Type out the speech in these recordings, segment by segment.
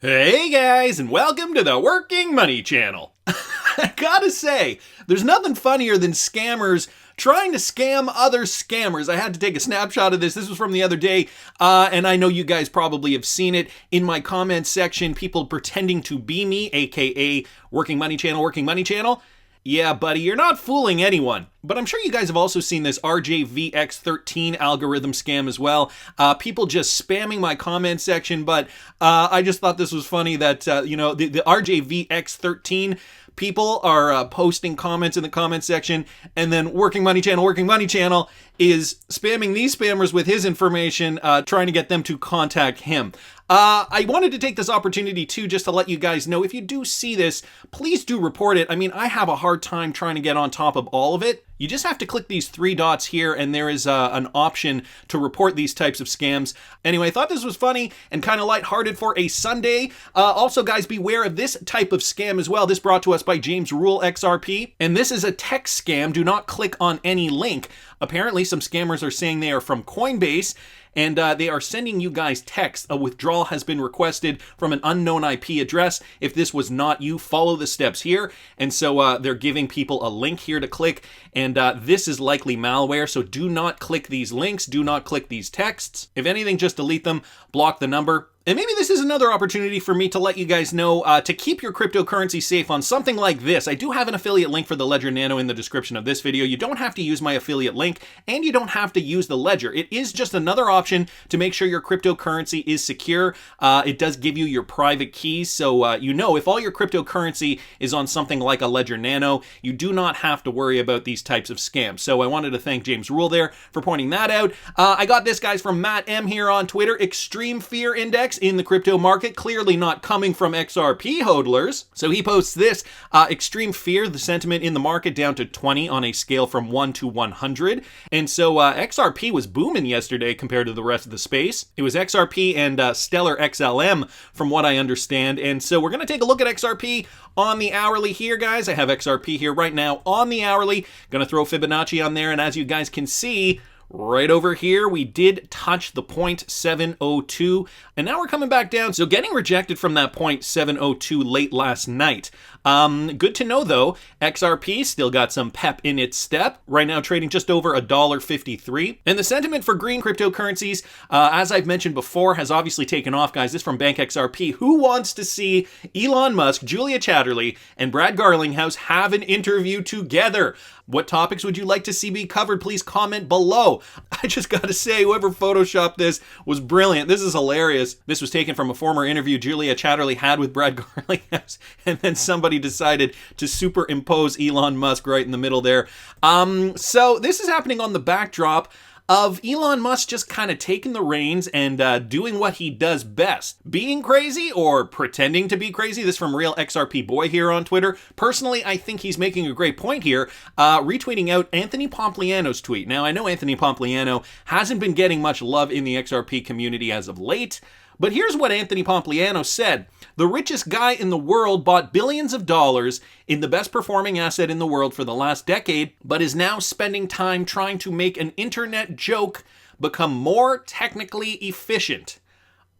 Hey guys, and welcome to the Working Money Channel. I gotta say, there's nothing funnier than scammers trying to scam other scammers. I had to take a snapshot of this. This was from the other day, and I know you guys probably have seen it in my comments section. People pretending to be me, aka Working Money Channel, Working Money Channel. Yeah, buddy, you're not fooling anyone. But I'm sure you guys have also seen this RJVX13 algorithm scam as well. People just spamming my comment section, but I just thought this was funny that, the RJVX13 people are posting comments in the comment section, and then Working Money Channel is spamming these spammers with his information, trying to get them to contact him. I wanted to take this opportunity too, just to let you guys know, if you do see this, please do report it. I mean, I have a hard time trying to get on top of all of it. You just have to click these three dots here, and there is an option to report these types of scams. Anyway, I thought this was funny and kind of lighthearted for a Sunday. Also, guys, beware of this type of scam as well. This brought to us by James RULEXRP, and this is a text scam. Do not click on any link. Apparently, some scammers are saying they are from Coinbase, and they are sending you guys text. A withdrawal has been requested from an unknown IP address. If this was not you, follow the steps here. And so they're giving people a link here to click, and this is likely malware, so do not click these links, do not click these texts. If anything, just delete them, block the number. And maybe this is another opportunity for me to let you guys know to keep your cryptocurrency safe on something like this. I do have an affiliate link for the Ledger Nano in the description of this video. You don't have to use my affiliate link, and you don't have to use the Ledger. It is just another option to make sure your cryptocurrency is secure. It does give you your private keys, so if all your cryptocurrency is on something like a Ledger Nano, you do not have to worry about these types of scams. So I wanted to thank James Rule there for pointing that out. I got this, guys, from Matt M here on Twitter. Extreme Fear Index in the crypto market, clearly not coming from XRP hodlers. So he posts this, extreme fear, the sentiment in the market down to 20 on a scale from 1 to 100. And so XRP was booming yesterday compared to the rest of the space. It was XRP and Stellar XLM from what I understand. And so we're going to take a look at XRP on the hourly here, guys. I have XRP here right now on the hourly. Going to throw Fibonacci on there, and as you guys can see, right over here, we did touch the 0.702, and now we're coming back down. So getting rejected from that 0.702 late last night. Good to know, though. XRP still got some pep in its step. Right now trading just over $1.53. And the sentiment for green cryptocurrencies, as I've mentioned before, has obviously taken off, guys. This is from BANKXRP. Who wants to see Elon Musk, Julia Chatterley, and Brad Garlinghouse have an interview together? What topics would you like to see be covered? Please comment below. I just gotta say, whoever photoshopped this was brilliant. This is hilarious. This was taken from a former interview Julia Chatterley had with Brad Garlinghouse, and then somebody decided to superimpose Elon Musk right in the middle there. So this is happening on the backdrop of Elon Musk just kind of taking the reins and doing what he does best. Being crazy or pretending to be crazy. This from Real XRP Boy here on Twitter. Personally, I think he's making a great point here, retweeting out Anthony Pomplianos' tweet. Now, I know Anthony Pompliano hasn't been getting much love in the XRP community as of late, but here's what Anthony Pompliano said. The richest guy in the world bought billions of dollars in the best performing asset in the world for the last decade, but is now spending time trying to make an internet joke become more technically efficient.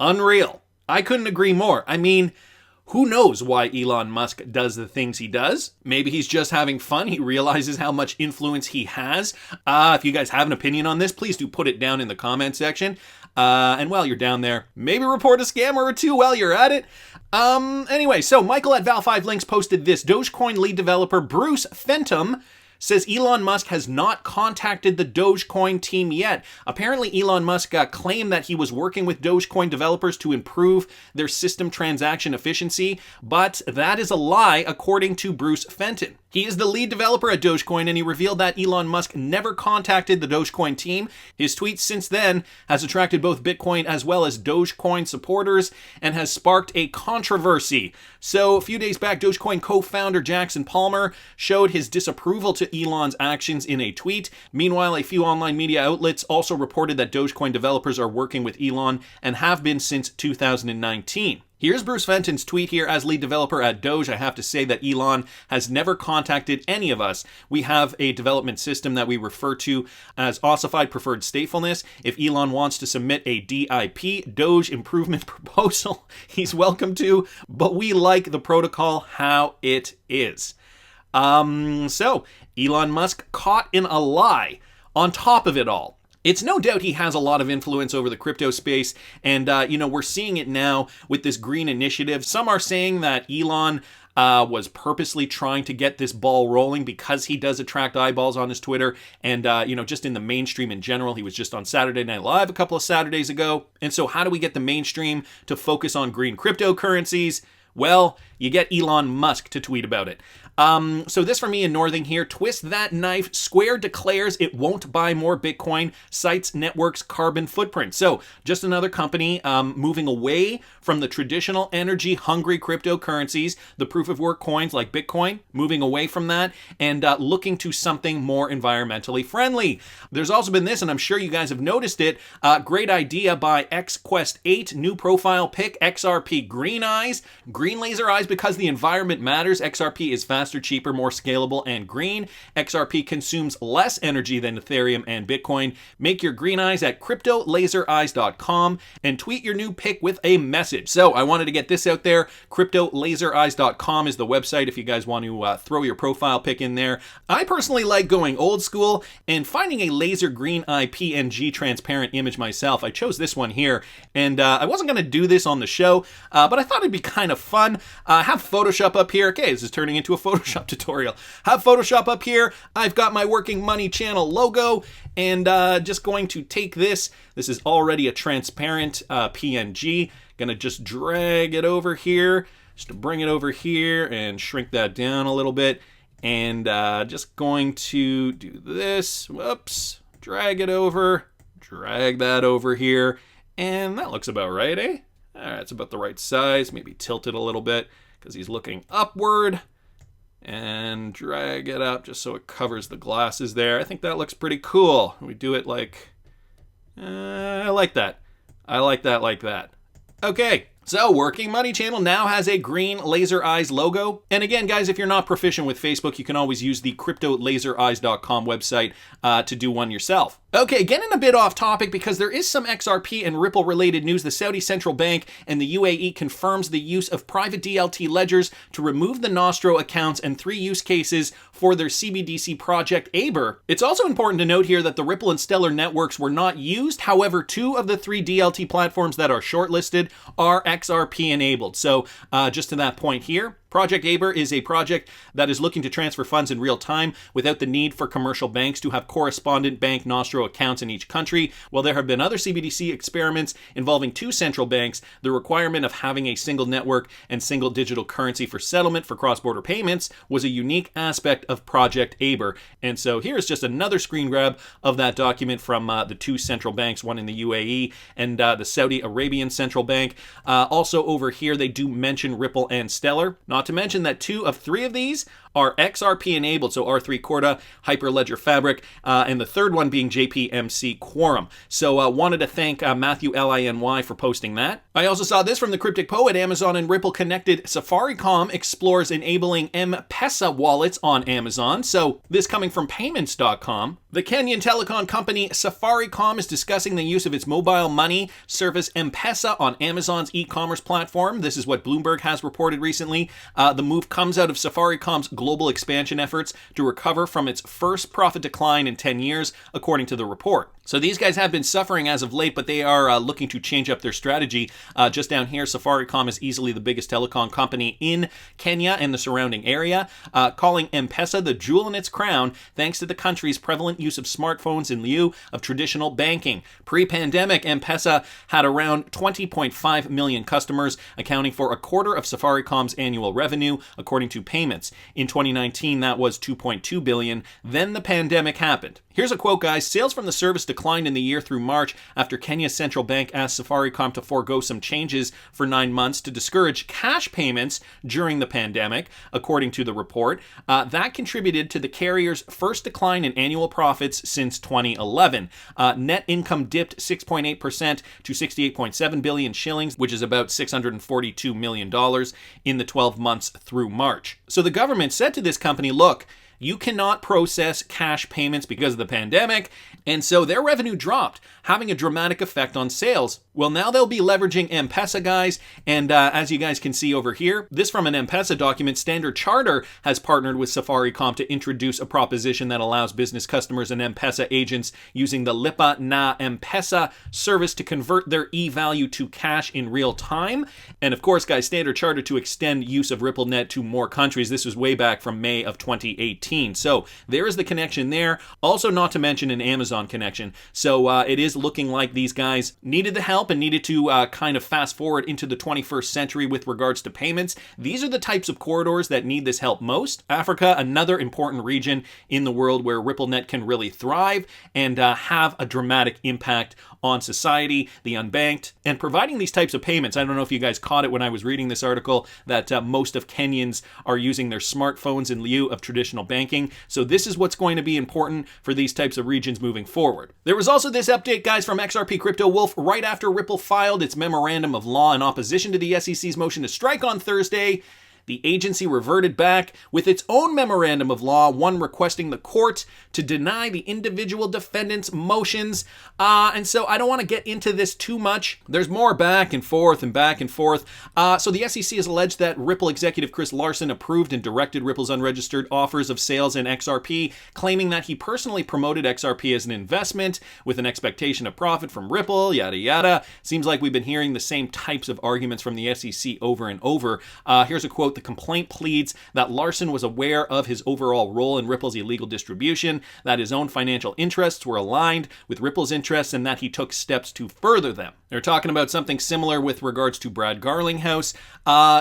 Unreal. I couldn't agree more. I mean, who knows why Elon Musk does the things he does? Maybe he's just having fun. He realizes how much influence he has. If you guys have an opinion on this, please do put it down in the comment section. And while you're down there, maybe report a scammer or two while you're at it. Anyway, so Michael at Val5Links posted this. Dogecoin lead developer Bruce Fenton says Elon Musk has not contacted the Dogecoin team yet. Apparently, Elon Musk claimed that he was working with Dogecoin developers to improve their system transaction efficiency, but that is a lie, according to Bruce Fenton. He is the lead developer at Dogecoin, and he revealed that Elon Musk never contacted the Dogecoin team. His tweets since then has attracted both Bitcoin as well as Dogecoin supporters and has sparked a controversy. So a few days back, Dogecoin co-founder Jackson Palmer showed his disapproval to Elon's actions in a tweet. Meanwhile, a few online media outlets also reported that Dogecoin developers are working with Elon and have been since 2019. Here's Bruce Fenton's tweet here. As lead developer at Doge, I have to say that Elon has never contacted any of us. We have a development system that we refer to as ossified preferred statefulness. If Elon wants to submit a DIP, Doge improvement proposal, he's welcome to, but we like the protocol how it is. So Elon Musk caught in a lie on top of it all. It's no doubt he has a lot of influence over the crypto space, and we're seeing it now with this green initiative. Some are saying that Elon was purposely trying to get this ball rolling because he does attract eyeballs on his Twitter, and just in the mainstream in general. He was just on Saturday Night Live a couple of Saturdays ago. And so how do we get the mainstream to focus on green cryptocurrencies? Well, you get Elon Musk to tweet about it. So this from me in Northing here. Twist that knife. Square declares it won't buy more Bitcoin. Cites network's carbon footprint. So just another company moving away from the traditional energy-hungry cryptocurrencies, the proof-of-work coins like Bitcoin, moving away from that and looking to something more environmentally friendly. There's also been this, and I'm sure you guys have noticed it, great idea by XQuest8, new profile pick, XRP Green Eyes. Green laser eyes because the environment matters. XRP is faster, cheaper, more scalable, and green. XRP consumes less energy than Ethereum and Bitcoin. Make your green eyes at cryptolasereyes.com and tweet your new pick with a message. So I wanted to get this out there. Cryptolasereyes.com is the website if you guys want to throw your profile pick in there. I personally like going old school and finding a laser green eye PNG transparent image myself. I chose this one here, and I wasn't going to do this on the show, but I thought it'd be kind of fun. Have Photoshop up here. Okay, this is turning into a Photoshop tutorial. Have Photoshop up here. I've got my Working Money channel logo, and just going to take this. This is already a transparent PNG. Gonna just drag it over here, just to bring it over here and shrink that down a little bit. And just going to do this. Whoops. Drag it over. Drag that over here. And that looks about right, eh? All right, it's about the right size. Maybe tilt it a little bit because he's looking upward. And drag it up just so it covers the glasses there. I think that looks pretty cool. We do it like... I like that. I like that like that. Okay. So, Working Money channel now has a green laser eyes logo. And again, guys, if you're not proficient with Facebook, you can always use the cryptolasereyes.com website to do one yourself. Okay, getting a bit off topic because there is some XRP and Ripple related news. The Saudi Central Bank and the UAE confirms the use of private DLT ledgers to remove the Nostro accounts and 3 use cases for their CBDC project Aber. It's also important to note here that the Ripple and Stellar networks were not used. However, 2 of the 3 DLT platforms that are shortlisted are XRP enabled. So just to that point here, Project Aber is a project that is looking to transfer funds in real time without the need for commercial banks to have correspondent bank Nostro accounts in each country. While there have been other CBDC experiments involving 2 central banks, the requirement of having a single network and single digital currency for settlement for cross-border payments was a unique aspect of Project Aber. And so here's just another screen grab of that document from the 2 central banks, one in the UAE and the Saudi Arabian Central Bank. Also over here, they do mention Ripple and Stellar. Not to mention that 2 of 3 of these are XRP enabled, so R3 Corda, Hyperledger Fabric, and the third one being JPMC Quorum. So wanted to thank Matthew LINY for posting that. I also saw this from the Cryptic Poet. Amazon and Ripple connected. Safaricom explores enabling M-Pesa wallets on Amazon. So this coming from payments.com. The Kenyan telecom company Safaricom is discussing the use of its mobile money service M-Pesa on Amazon's e-commerce platform. This is what Bloomberg has reported recently. The move comes out of Safaricom's global expansion efforts to recover from its first profit decline in 10 years, according to the report. So these guys have been suffering as of late, but they are looking to change up their strategy. Just down here, Safaricom is easily the biggest telecom company in Kenya and the surrounding area, calling M-Pesa the jewel in its crown thanks to the country's prevalent use of smartphones in lieu of traditional banking. Pre-pandemic, M-Pesa had around 20.5 million customers, accounting for a quarter of Safaricom's annual revenue, according to payments. In 2019, that was $2.2 billion. Then the pandemic happened. Here's a quote, guys. Sales from the service declined in the year through March after Kenya's central bank asked Safaricom to forego some changes for 9 months to discourage cash payments during the pandemic, according to the report. That contributed to the carrier's first decline in annual profits since 2011. Net income dipped 6.8% to 68.7 billion shillings, which is about $642 million in the 12 months through March. So the government said to this company, look, you cannot process cash payments because of the pandemic, and so their revenue dropped, having a dramatic effect on sales. Well, now they'll be leveraging M-Pesa, guys, and as you guys can see over here, this from an M-Pesa document, Standard Chartered has partnered with Safaricom to introduce a proposition that allows business customers and M-Pesa agents using the Lipa na M-Pesa service to convert their e-value to cash in real time. And of course, guys, Standard Chartered to extend use of RippleNet to more countries. This was way back from May of 2018. So there is the connection there. Also, not to mention an Amazon connection. So it is looking like these guys needed the help and needed to kind of fast forward into the 21st century with regards to payments. These are the types of corridors that need this help most. Africa, another important region in the world where RippleNet can really thrive and have a dramatic impact on society, the unbanked, and providing these types of payments. I don't know if you guys caught it when I was reading this article that most of Kenyans are using their smartphones in lieu of traditional banking. So this is what's going to be important for these types of regions moving forward. There was also this update, guys, from XRPCRYPTOWOLF right after Ripple filed its memorandum of law in opposition to the SEC's motion to strike on Thursday. The agency reverted back with its own memorandum of law, one requesting the court to deny the individual defendants' motions. And so I don't want to get into this too much. There's more back and forth and back and forth. So the SEC has alleged that Ripple executive Chris Larsen approved and directed Ripple's unregistered offers of sales in XRP, claiming that he personally promoted XRP as an investment with an expectation of profit from Ripple, yada yada. Seems like we've been hearing the same types of arguments from the SEC over and over. Here's a quote. The complaint pleads that Larsen was aware of his overall role in Ripple's illegal distribution, that his own financial interests were aligned with Ripple's interests, and that he took steps to further them. They're talking about something similar with regards to Brad Garlinghouse.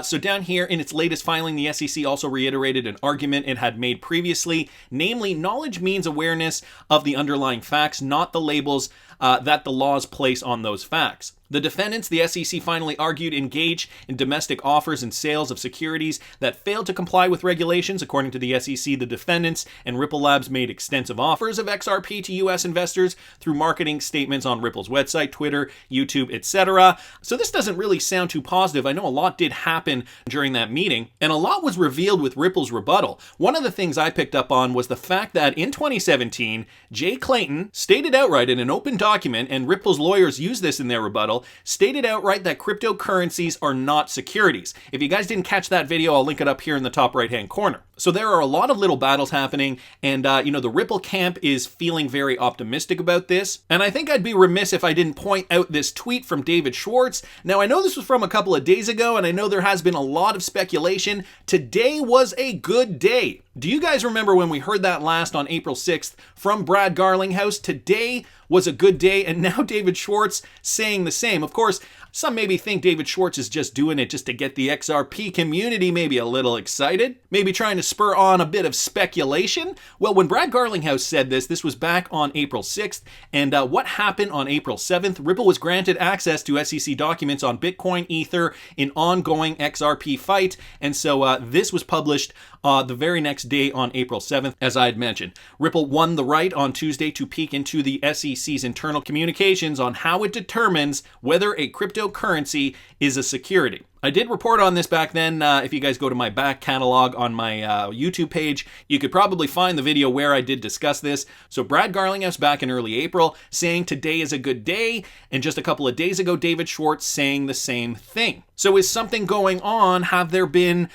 So down here in its latest filing, the SEC also reiterated an argument it had made previously, namely, knowledge means awareness of the underlying facts, not the labels that the laws place on those facts. The defendants, the SEC finally argued, engage in domestic offers and sales of securities that failed to comply with regulations. According to the SEC, the defendants and Ripple Labs made extensive offers of XRP to U.S. investors through marketing statements on Ripple's website, Twitter, YouTube, etc. So this doesn't really sound too positive. I know a lot did happen during that meeting, and a lot was revealed with Ripple's rebuttal. One of the things I picked up on was the fact that in 2017, Jay Clayton stated outright in an open document, and Ripple's lawyers used this in their rebuttal, stated outright that cryptocurrencies are not securities. If you guys didn't catch that video, I'll link it up here in the top right-hand corner. So there are a lot of little battles happening, and the Ripple camp is feeling very optimistic about this. And I think I'd be remiss if I didn't point out this tweet from David Schwartz. Now, I know this was from a couple of days ago, and I know there has been a lot of speculation. Today was a good day. Do you guys remember when we heard that last on April 6th from Brad Garlinghouse? Today was a good day, and now David Schwartz saying the same. Of course, some maybe think David Schwartz is just doing it just to get the XRP community maybe a little excited, maybe trying to spur on a bit of speculation. Well, when Brad Garlinghouse said this was back on April 6th, and what happened on April 7th? Ripple was granted access to SEC documents on Bitcoin, Ether, in ongoing XRP fight, and so this was published the very next day on April 7th, as I had mentioned. Ripple won the right on Tuesday to peek into the SEC's internal communications on how it determines whether a cryptocurrency is a security. I did report on this back then. If you guys go to my back catalog on my YouTube page, you could probably find the video where I did discuss this. So Brad Garlinghouse back in early April saying today is a good day, and just a couple of days ago, David Schwartz saying the same thing. So is something going on? Have there been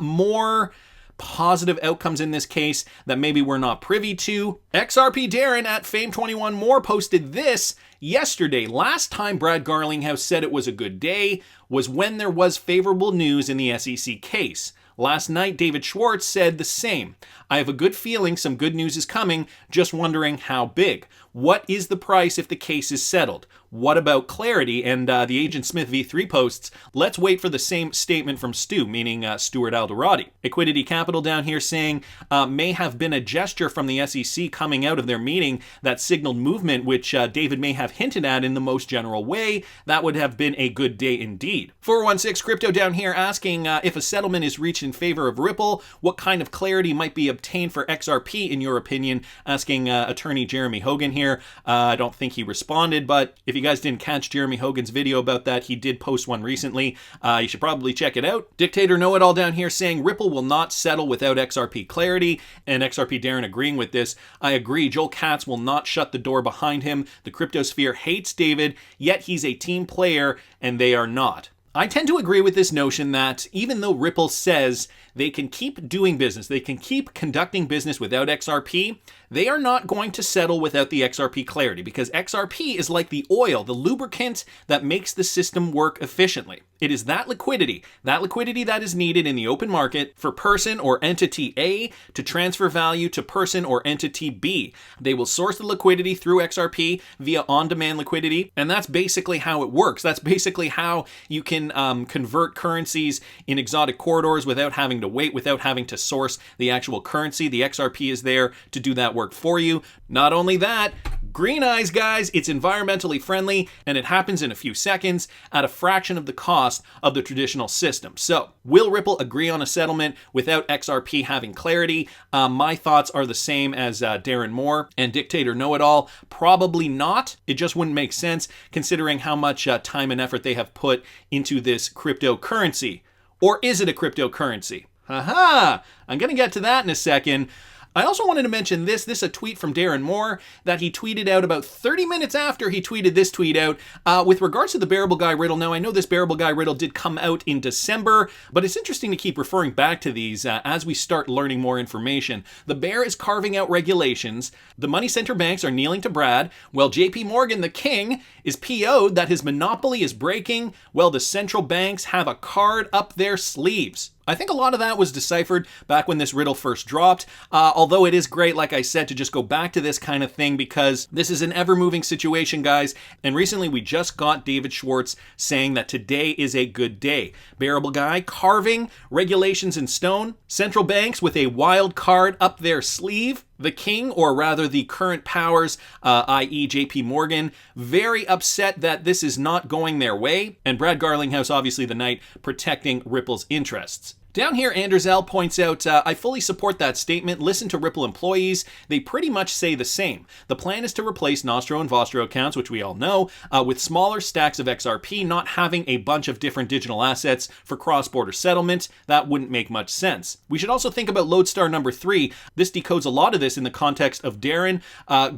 more positive outcomes in this case that maybe we're not privy to? XRP Darren at Fame21 More posted this yesterday. Last time Brad Garlinghouse said it was a good day was when there was favorable news in the SEC case. Last night, David Schwartz said the same. I have a good feeling some good news is coming, just wondering how big. What is the price if the case is settled? What about clarity? And the Agent Smith v3 posts, let's wait for the same statement from Stu, meaning Stuart Alderati. Equidity Capital down here saying, may have been a gesture from the SEC coming out of their meeting that signaled movement, which David may have hinted at in the most general way. That would have been a good day indeed. 416 Crypto down here asking if a settlement is reached in favor of Ripple, what kind of clarity might be obtained for XRP in your opinion? Asking attorney Jeremy Hogan here. I don't think he responded, but if you guys didn't catch Jeremy Hogan's video about that, he did post one recently. You should probably check it out. Dictator Know-It-All down here saying Ripple will not settle without XRP clarity, and XRP Darren agreeing with this. I agree, JOELKATZ will not shut the door behind him. The cryptosphere hates David, yet he's a team player, and they are not. I tend to agree with this notion that even though Ripple says they can keep doing business, they can keep conducting business without XRP, they are not going to settle without the XRP clarity, because XRP is like the oil, the lubricant that makes the system work efficiently. It is that liquidity that is needed in the open market for person or entity A to transfer value to person or entity B. They will source the liquidity through XRP via on-demand liquidity, and that's basically how it works. That's basically how you can convert currencies in exotic corridors without having to wait, without having to source the actual currency. The XRP is there to do that work for you. Not only that, green eyes, guys, it's environmentally friendly, and it happens in a few seconds at a fraction of the cost of the traditional system. So, will Ripple agree on a settlement without XRP having clarity? My thoughts are the same as Darren Moore and Dictator Know-It-All. Probably not. It just wouldn't make sense considering how much time and effort they have put into this cryptocurrency. Or is it a cryptocurrency? Haha! I'm going to get to that in a second. I also wanted to mention this a tweet from Darren Moore that he tweeted out about 30 minutes after he tweeted this tweet out with regards to the Bearable Guy riddle. Now, I know this Bearable Guy riddle did come out in December, but it's interesting to keep referring back to these as we start learning more information. The bear is carving out regulations. The money center banks are kneeling to Brad. Well, JP Morgan, the king, is PO'd that his monopoly is breaking. Well, the central banks have a card up their sleeves. I think a lot of that was deciphered back when this riddle first dropped, although it is great, like I said, to just go back to this kind of thing because this is an ever-moving situation, guys, and recently we just got David Schwartz saying that today is a good day. Bearable Guy carving regulations in stone, central banks with a wild card up their sleeve, the king, or rather the current powers, i.e. JP Morgan, very upset that this is not going their way, and Brad Garlinghouse, obviously the knight, protecting Ripple's interests. Down here, Anders L. points out, I fully support that statement. Listen to Ripple employees. They pretty much say the same. The plan is to replace Nostro and Vostro accounts, which we all know, with smaller stacks of XRP, not having a bunch of different digital assets for cross-border settlement. That wouldn't make much sense. We should also think about Lodestar number 3. This decodes a lot of this in the context of Darren.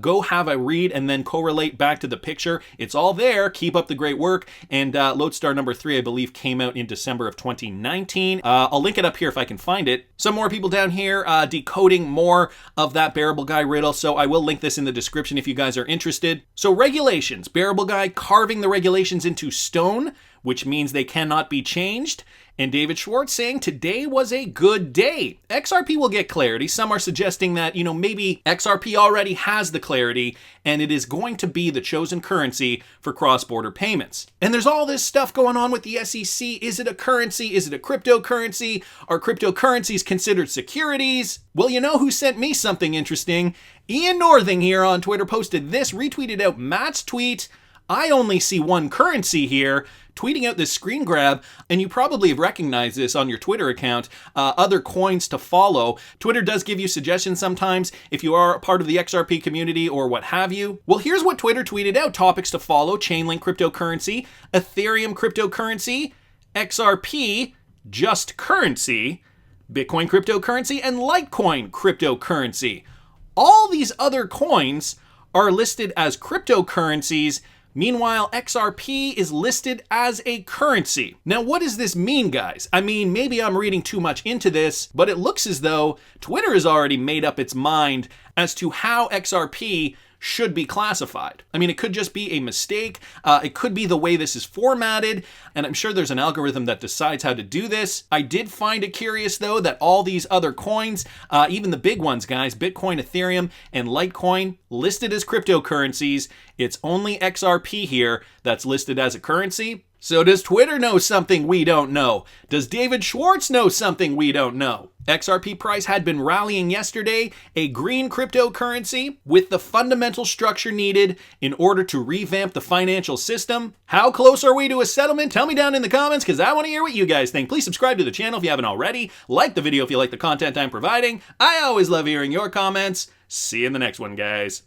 Go have a read and then correlate back to the picture. It's all there. Keep up the great work. And Lodestar number 3, I believe, came out in December of 2019. I'll link it up here if I can find it. Some more people down here decoding more of that Bearable Guy riddle, so I will link this in the description if you guys are interested. So regulations, Bearable Guy carving the regulations into stone, which means they cannot be changed. And David Schwartz saying today was a good day. XRP will get clarity. Some are suggesting that, maybe XRP already has the clarity and it is going to be the chosen currency for cross-border payments. And there's all this stuff going on with the SEC. Is it a currency? Is it a cryptocurrency? Are cryptocurrencies considered securities? Well, you know who sent me something interesting? Ian Northing here on Twitter posted this, retweeted out Matt's tweet. I only see one currency here, tweeting out this screen grab, and you probably have recognized this on your Twitter account, other coins to follow. Twitter does give you suggestions sometimes if you are a part of the XRP community or what have you. Well, here's what Twitter tweeted out. Topics to follow: Chainlink cryptocurrency, Ethereum cryptocurrency, XRP, just currency, Bitcoin cryptocurrency, and Litecoin cryptocurrency. All these other coins are listed as cryptocurrencies. Meanwhile, XRP is listed as a currency. Now, what does this mean, guys? I mean, maybe I'm reading too much into this, but it looks as though Twitter has already made up its mind as to how XRP should be classified. I mean, it could just be a mistake. It could be the way this is formatted, and I'm sure there's an algorithm that decides how to do this. I did find it curious, though, that all these other coins, even the big ones, guys, Bitcoin, Ethereum, and Litecoin, listed as cryptocurrencies. It's only XRP here that's listed as a currency. So does Twitter know something we don't know? Does David Schwartz know something we don't know? XRP price had been rallying yesterday, a green cryptocurrency with the fundamental structure needed in order to revamp the financial system. How close are we to a settlement? Tell me down in the comments because I want to hear what you guys think. Please subscribe to the channel if you haven't already. Like the video if you like the content I'm providing. I always love hearing your comments. See you in the next one, guys.